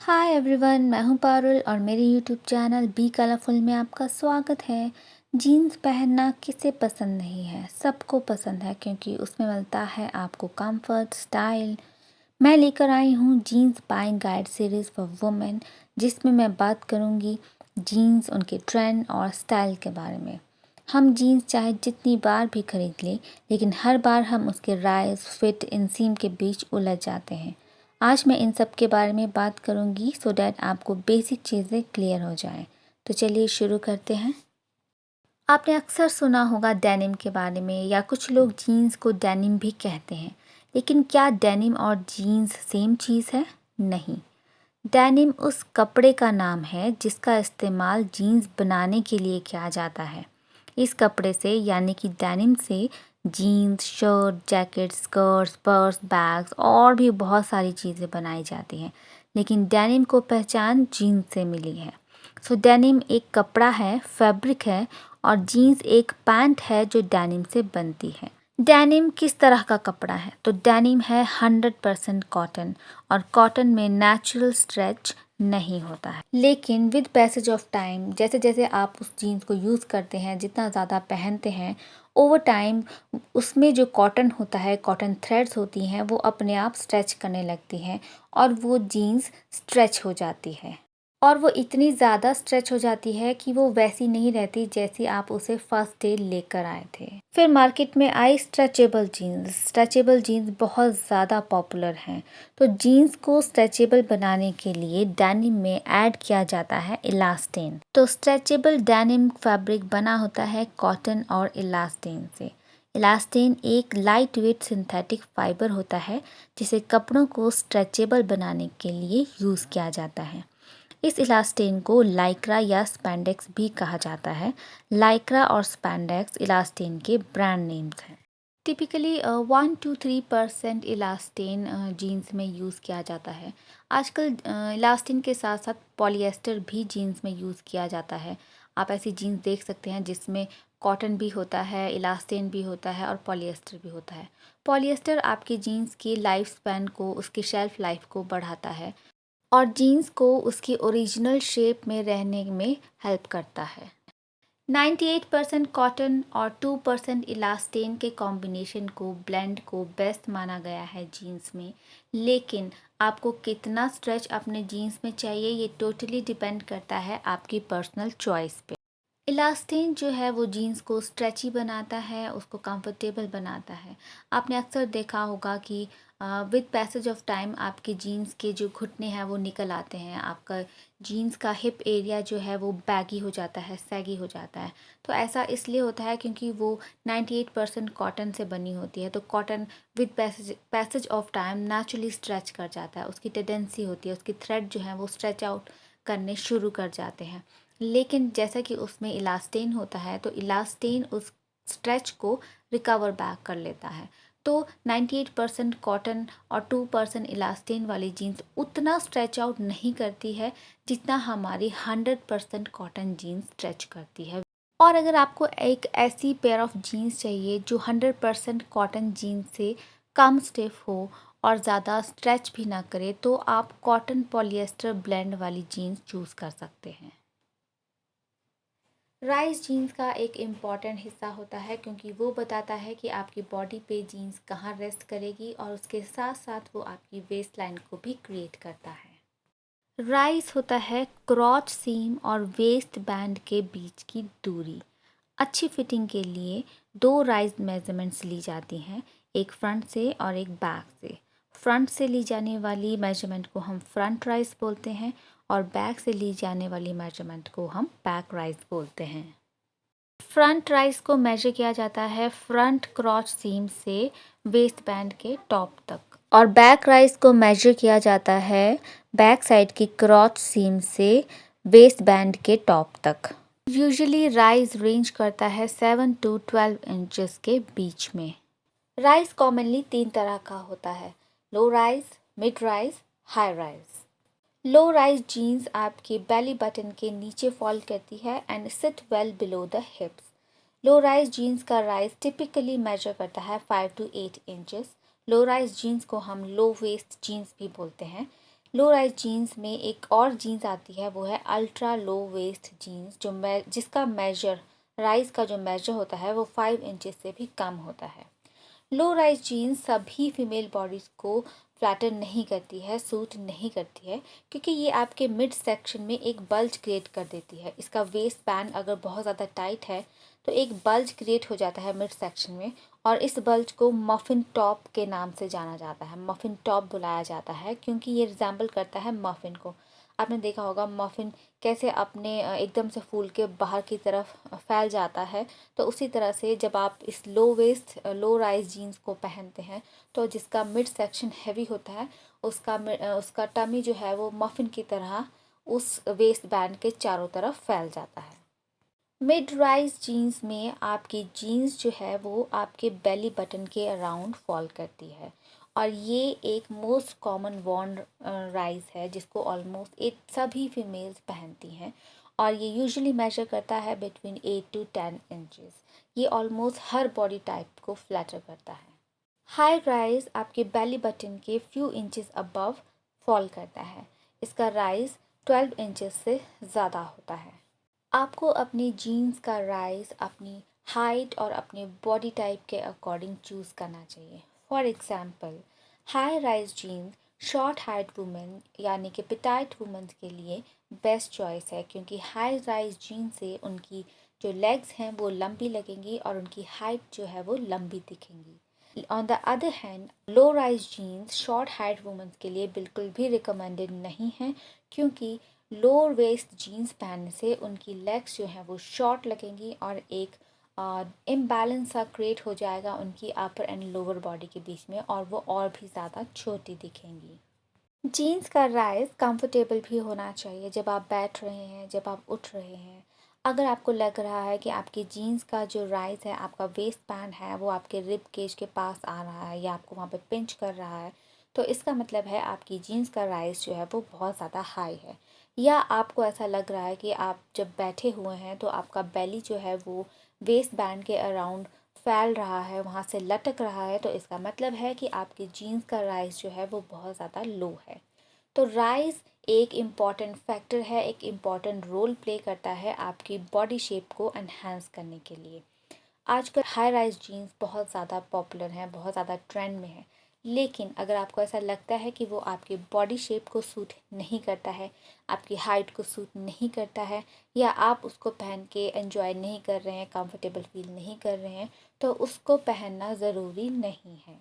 Hi everyone, मैं हूं पारुल और मेरे यूट्यूब चैनल बी कलरफुल में आपका स्वागत है। जीन्स पहनना किसे पसंद नहीं है, सबको पसंद है क्योंकि उसमें मिलता है आपको कंफर्ट, स्टाइल। मैं लेकर आई हूं jeans buying guide series for women, जिसमें मैं बात करूंगी जीन्स, उनके ट्रेंड और स्टाइल के बारे में। हम जीन्स चाहे जितनी बार भी खरीद लें, लेकिन हर बार हम उसके राइज, फिट, इंसीम के बीच उलझ जाते हैं। आज मैं इन सब के बारे में बात करूंगी सो डैट आपको बेसिक चीज़ें क्लियर हो जाएं। तो चलिए शुरू करते हैं। आपने अक्सर सुना होगा डेनिम के बारे में, या कुछ लोग जीन्स को डेनिम भी कहते हैं। लेकिन क्या डेनिम और जीन्स सेम चीज़ है? नहीं। डेनिम उस कपड़े का नाम है जिसका इस्तेमाल जीन्स बनाने के लिए किया जाता है। इस कपड़े से यानी कि डेनिम से jeans, shirt, jacket, skirts, purse, bags और भी बहुत सारी चीज़ें बनाई जाती हैं। लेकिन डेनिम को पहचान जीन्स से मिली है। सो डेनिम एक कपड़ा है, फैब्रिक है, और जीन्स एक पैंट है जो डेनिम से बनती है। डेनिम किस तरह का कपड़ा है? तो डेनिम है 100% कॉटन, और कॉटन में नेचुरल स्ट्रेच नहीं होता है। लेकिन विद पैसेज ऑफ टाइम, जैसे जैसे आप उस जीन्स को यूज़ करते हैं, जितना ज़्यादा पहनते हैं, ओवर टाइम उसमें जो कॉटन होता है, कॉटन थ्रेड्स होती हैं, वो अपने आप स्ट्रेच करने लगती हैं और वो जीन्स स्ट्रेच हो जाती है। और वो इतनी ज़्यादा स्ट्रेच हो जाती है कि वो वैसी नहीं रहती जैसी आप उसे फर्स्ट डे लेकर आए थे। फिर मार्केट में आई स्ट्रेचेबल जीन्स। स्ट्रेचेबल जीन्स बहुत ज़्यादा पॉपुलर हैं। तो जीन्स को स्ट्रेचेबल बनाने के लिए डेनिम में ऐड किया जाता है इलास्टिन। तो स्ट्रेचेबल डेनिम फैब्रिक बना होता है कॉटन और इलास्टिन से। इलास्टिन एक लाइट वेट सिंथेटिक फाइबर होता है जिसे कपड़ों को स्ट्रेचेबल बनाने के लिए यूज़ किया जाता है। इस इलास्टिन को लाइक्रा या स्पैंडेक्स भी कहा जाता है। लाइक्रा और स्पैंडेक्स इलास्टिन के ब्रांड नेम्स हैं। टिपिकली 1 to 3% इलास्टिन जीन्स में यूज़ किया जाता है। आजकल इलास्टिन के साथ साथ पॉलिएस्टर भी जीन्स में यूज़ किया जाता है। आप ऐसी जीन्स देख सकते हैं जिसमें कॉटन भी होता है, इलास्टिन भी होता है और पॉलिएस्टर भी होता है। पॉलिएस्टर आपकी जीन्स की लाइफ स्पैन को, उसकी शेल्फ लाइफ को बढ़ाता है और जीन्स को उसकी ओरिजिनल शेप में रहने में हेल्प करता है। 98% कॉटन और 2% इलास्टिन के कॉम्बिनेशन को, ब्लेंड को बेस्ट माना गया है जीन्स में। लेकिन आपको कितना स्ट्रेच अपने जीन्स में चाहिए, ये टोटली डिपेंड करता है आपकी पर्सनल चॉइस पे। इलास्टिन जो है वो जीन्स को स्ट्रेची बनाता है, उसको कंफर्टेबल बनाता है। आपने अक्सर देखा होगा कि विद पैसेज ऑफ टाइम आपके जीन्स के जो घुटने हैं वो निकल आते हैं। आपका जीन्स का हिप एरिया जो है वो बैगी हो जाता है, सैगी हो जाता है। तो ऐसा इसलिए होता है क्योंकि वो 98% कॉटन से बनी होती है। तो cotton with passage of time naturally stretch कर जाता है, उसकी टेंडेंसी होती है, उसकी थ्रेड जो है वो स्ट्रेच आउट करने शुरू कर जाते हैं। लेकिन जैसा कि उसमें इलास्टिन होता है, तो इलास्टिन उस स्ट्रेच को रिकवर बैक कर लेता है। तो 98% कॉटन और 2% इलास्टिन वाली जीन्स उतना स्ट्रेच आउट नहीं करती है जितना हमारी 100% कॉटन जीन्स स्ट्रेच करती है। और अगर आपको एक ऐसी पेयर ऑफ जीन्स चाहिए जो 100% कॉटन जीन्स से कम स्टिफ हो और ज़्यादा स्ट्रेच भी ना करे, तो आप कॉटन पॉलिएस्टर ब्लेंड वाली जीन्स चूज़ कर सकते हैं। राइज जीन्स का एक इम्पॉर्टेंट हिस्सा होता है क्योंकि वो बताता है कि आपकी बॉडी पे जीन्स कहाँ रेस्ट करेगी, और उसके साथ साथ वो आपकी वेस्ट लाइन को भी क्रिएट करता है। राइज होता है क्रॉच सीम और वेस्ट बैंड के बीच की दूरी। अच्छी फिटिंग के लिए दो राइज मेजरमेंट्स ली जाती हैं, एक फ्रंट से और एक बैक से। फ्रंट से ली जाने वाली मेजरमेंट को हम फ्रंट राइज बोलते हैं और बैक से ली जाने वाली मेजरमेंट को हम बैक राइज बोलते हैं। फ्रंट राइज को मेजर किया जाता है फ्रंट क्रॉच सीम से वेस्ट बैंड के टॉप तक, और बैक राइज को मेजर किया जाता है बैक साइड की क्रॉच सीम से वेस्ट बैंड के टॉप तक। यूजुअली राइज रेंज करता है 7 to 12 इंचेस के बीच में। राइज कॉमनली 3 तरह का होता है: low rise, mid rise, high rise. Low rise jeans आपके बेली बटन के नीचे फॉल करती है and sit well below the hips. Low rise jeans का राइज टिपिकली मेजर करता है 5 to 8 inches. Low rise jeans को हम लो वेस्ट जीन्स भी बोलते हैं। लो राइज जीन्स में एक और जीन्स आती है, वो है अल्ट्रा लो वेस्ट जीन्स, जिसका मेजर राइज का जो मेजर होता है वो 5 इंचेस से भी कम होता है। लो राइज जीन्स सभी फीमेल बॉडीज़ को फ्लैटर नहीं करती है, सूट नहीं करती है, क्योंकि ये आपके मिड सेक्शन में एक बल्ज क्रिएट कर देती है। इसका वेस्ट बैंड अगर बहुत ज़्यादा टाइट है तो एक बल्ज क्रिएट हो जाता है मिड सेक्शन में, और इस बल्ज को मफ़िन टॉप के नाम से जाना जाता है। मफ़िन टॉप बुलाया जाता है क्योंकि ये रिजेंबल करता है मफ़िन को। आपने देखा होगा मफ़िन कैसे अपने एकदम से फूल के बाहर की तरफ फैल जाता है, तो उसी तरह से जब आप इस लो वेस्ट लो राइज जीन्स को पहनते हैं तो जिसका मिड सेक्शन हैवी होता है उसका टमी जो है वो मफ़िन की तरह उस वेस्ट बैंड के चारों तरफ फैल जाता है। मिड राइज जीन्स में आपकी जीन्स जो है वो आपके बेली बटन के अराउंड फॉल करती है, और ये एक मोस्ट कॉमन वॉर्न राइज है जिसको ऑलमोस्ट सभी फीमेल्स पहनती हैं, और ये यूजुअली मेजर करता है बिटवीन 8 to 10 इंचेस। ये ऑलमोस्ट हर बॉडी टाइप को फ्लैटर करता है। हाई राइज आपके बेली बटन के फ्यू इंचेस अबव फॉल करता है। इसका राइज 12 इंचेस से ज़्यादा होता है। आपको अपनी जीन्स का राइज अपनी हाइट और अपने बॉडी टाइप के अकॉर्डिंग चूज़ करना चाहिए। For example, high rise jeans short height women यानी कि पिटाइट वुमेन के लिए बेस्ट चॉइस है, क्योंकि हाई राइज जीन्स से उनकी जो लेग्स हैं वो लंबी लगेंगी और उनकी हाइट जो है वो लंबी दिखेंगी। On the other hand, low rise jeans short height womens के लिए बिल्कुल भी रिकमेंडेड नहीं है, क्योंकि लोअर वेस्ट जीन्स पहनने से उनकी लेग्स जो हैं वो शॉर्ट लगेंगी और एक इम्बैलेंस सा क्रिएट हो जाएगा उनकी अपर एंड लोअर बॉडी के बीच में, और वो और भी ज़्यादा छोटी दिखेंगी। जीन्स का राइज़ कंफर्टेबल भी होना चाहिए। जब आप बैठ रहे हैं, जब आप उठ रहे हैं, अगर आपको लग रहा है कि आपकी जीन्स का जो राइज़ है, आपका वेस्ट बैंड है, वो आपके रिब केज के पास आ रहा है या आपको वहाँ पे पिंच कर रहा है, तो इसका मतलब है आपकी जीन्स का राइज़ जो है वो बहुत ज़्यादा हाई है। या आपको ऐसा लग रहा है कि आप जब बैठे हुए हैं तो आपका बेली जो है वो वेस्ट बैंड के अराउंड फैल रहा है, वहाँ से लटक रहा है, तो इसका मतलब है कि आपकी जीन्स का राइज़ जो है वो बहुत ज़्यादा लो है। तो राइज़ एक इम्पॉर्टेंट फैक्टर है, एक इम्पॉर्टेंट रोल प्ले करता है आपकी बॉडी शेप को एनहांस करने के लिए। आजकल हाई राइज जीन्स बहुत ज़्यादा पॉपुलर हैं, बहुत ज़्यादा ट्रेंड में है, लेकिन अगर आपको ऐसा लगता है कि वो आपकी बॉडी शेप को सूट नहीं करता है, आपकी हाइट को सूट नहीं करता है, या आप उसको पहन के एंजॉय नहीं कर रहे हैं, कंफर्टेबल फील नहीं कर रहे हैं, तो उसको पहनना ज़रूरी नहीं है।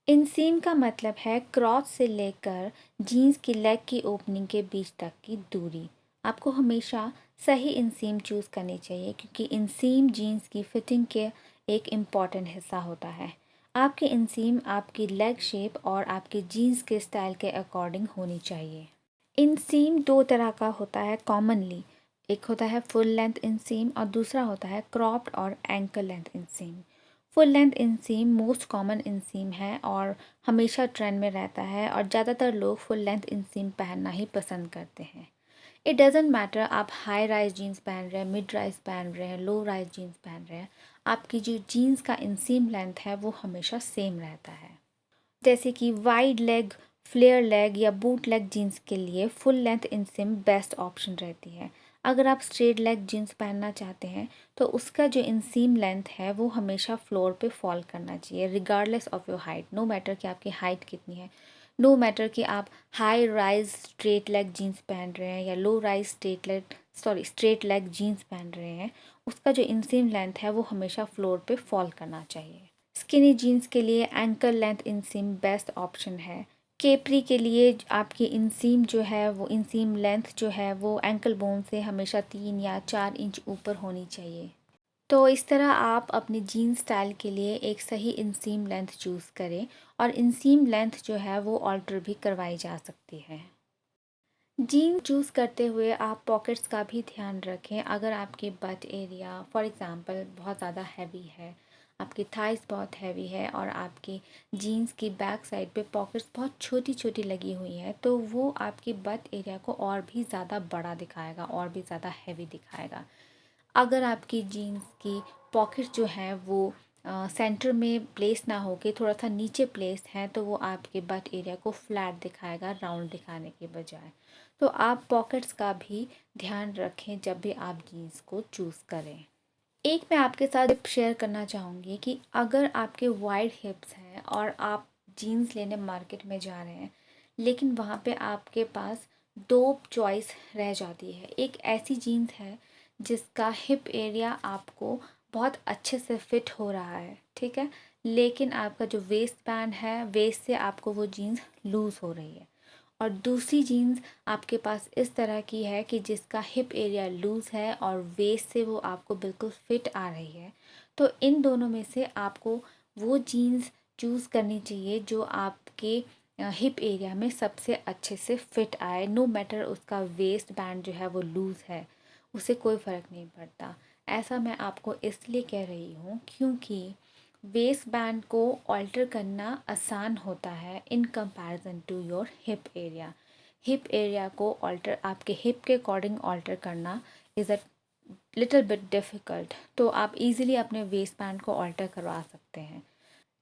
इनसीम का मतलब है क्रॉस से लेकर जीन्स की लेग की ओपनिंग के बीच तक की दूरी। आपको हमेशा सही इनसीम चूज़ करनी चाहिए, क्योंकि इनसीम जीन्स की फिटिंग के एक इम्पॉर्टेंट हिस्सा होता है। आपकी इनसीम आपकी लेग शेप और आपके जीन्स के स्टाइल के अकॉर्डिंग होनी चाहिए। इनसीम दो तरह का होता है कॉमनली, एक होता है फुल लेंथ इनसीम और दूसरा होता है क्रॉप्ड और ankle length inseam. Full length inseam most common inseam है और हमेशा ट्रेंड में रहता है, और ज़्यादातर लोग फुल लेंथ इनसीम पहनना ही पसंद करते हैं। इट डजेंट मैटर आप हाई राइज जीन्स पहन रहे हैं, मिड राइज पहन रहे हैं, लो राइज जीन्स पहन रहे हैं, आपकी जो जीन्स का इनसीम लेंथ है वो हमेशा सेम रहता है। जैसे कि वाइड लेग, फ्लेयर लेग या बूट लेग जीन्स के लिए फुल लेंथ इनसीम बेस्ट ऑप्शन रहती है। अगर आप स्ट्रेट लेग जीन्स पहनना चाहते हैं तो उसका जो इनसीम लेंथ है वो हमेशा फ्लोर पे फॉल करना चाहिए, regardless of your height. No matter कि आपकी हाइट कितनी है, नो मैटर कि आप high rise straight leg jeans पहन रहे हैं या low rise straight leg jeans पहन रहे हैं, उसका जो इनसीम लेंथ है वो हमेशा फ्लोर पे फॉल करना चाहिए। स्किनी जीन्स के लिए एंकल लेंथ इनसीम बेस्ट ऑप्शन है। केपरी के लिए आपकी इनसीम जो है वो इनसीम लेंथ जो है वो एंकल बोन से हमेशा 3 या 4 इंच ऊपर होनी चाहिए। तो इस तरह आप अपनी जीन्स स्टाइल के लिए एक सही इनसीम लेंथ चूज़ करें, और इनसीम लेंथ जो है वो ऑल्टर भी करवाई जा सकती है। जीन चूज़ करते हुए आप पॉकेट्स का भी ध्यान रखें। अगर आपकी बट एरिया फॉर एग्ज़ाम्पल बहुत ज़्यादा हैवी है, आपकी थाइस बहुत हैवी है और आपकी जीन्स की बैक साइड पे पॉकेट्स बहुत छोटी छोटी लगी हुई हैं, तो वो आपकी बट एरिया को और भी ज़्यादा बड़ा दिखाएगा, और भी ज़्यादा हैवी दिखाएगा। अगर आपकी जीन्स की पॉकेट जो है वो सेंटर में प्लेस ना होके थोड़ा सा नीचे प्लेस है तो वो आपके बट एरिया को फ्लैट दिखाएगा राउंड दिखाने के बजाय। तो आप पॉकेट्स का भी ध्यान रखें जब भी आप जीन्स को चूज़ करें। एक मैं आपके साथ टिप शेयर करना चाहूँगी कि अगर आपके वाइड हिप्स हैं और आप जीन्स लेने मार्केट में जा रहे हैं लेकिन वहाँ पे आपके पास दो चॉइस रह जाती है। एक ऐसी जीन्स है जिसका हिप एरिया आपको बहुत अच्छे से फिट हो रहा है, ठीक है, लेकिन आपका जो वेस्ट बैंड है वेस्ट से आपको वो जीन्स लूज़ हो रही है। और दूसरी जीन्स आपके पास इस तरह की है कि जिसका हिप एरिया लूज़ है और वेस्ट से वो आपको बिल्कुल फिट आ रही है। तो इन दोनों में से आपको वो जीन्स चूज़ करनी चाहिए जो आपके हिप एरिया में सबसे अच्छे से फिट आए। नो मैटर उसका वेस्ट बैंड जो है वो लूज़ है, उसे कोई फ़र्क नहीं पड़ता। ऐसा मैं आपको इसलिए कह रही हूँ क्योंकि वेस्ट बैंड को ऑल्टर करना आसान होता है in comparison to your hip area. Hip area को ऑल्टर आपके हिप के अकॉर्डिंग ऑल्टर करना is a little bit difficult. तो आप इजीली अपने वेस्ट बैंड को ऑल्टर करवा सकते हैं।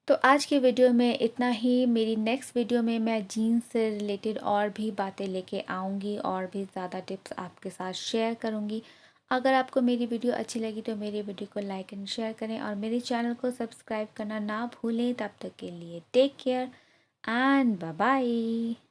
तो आज की वीडियो में इतना ही। मेरी नेक्स्ट वीडियो में मैं जीन्स से रिलेटेड और भी बातें लेके आऊँगी और भी ज़्यादा टिप्स आपके साथ शेयर करूँगी। अगर आपको मेरी वीडियो अच्छी लगी तो मेरी वीडियो को लाइक एंड शेयर करें और मेरे चैनल को सब्सक्राइब करना ना भूलें। तब तक के लिए take care and bye bye.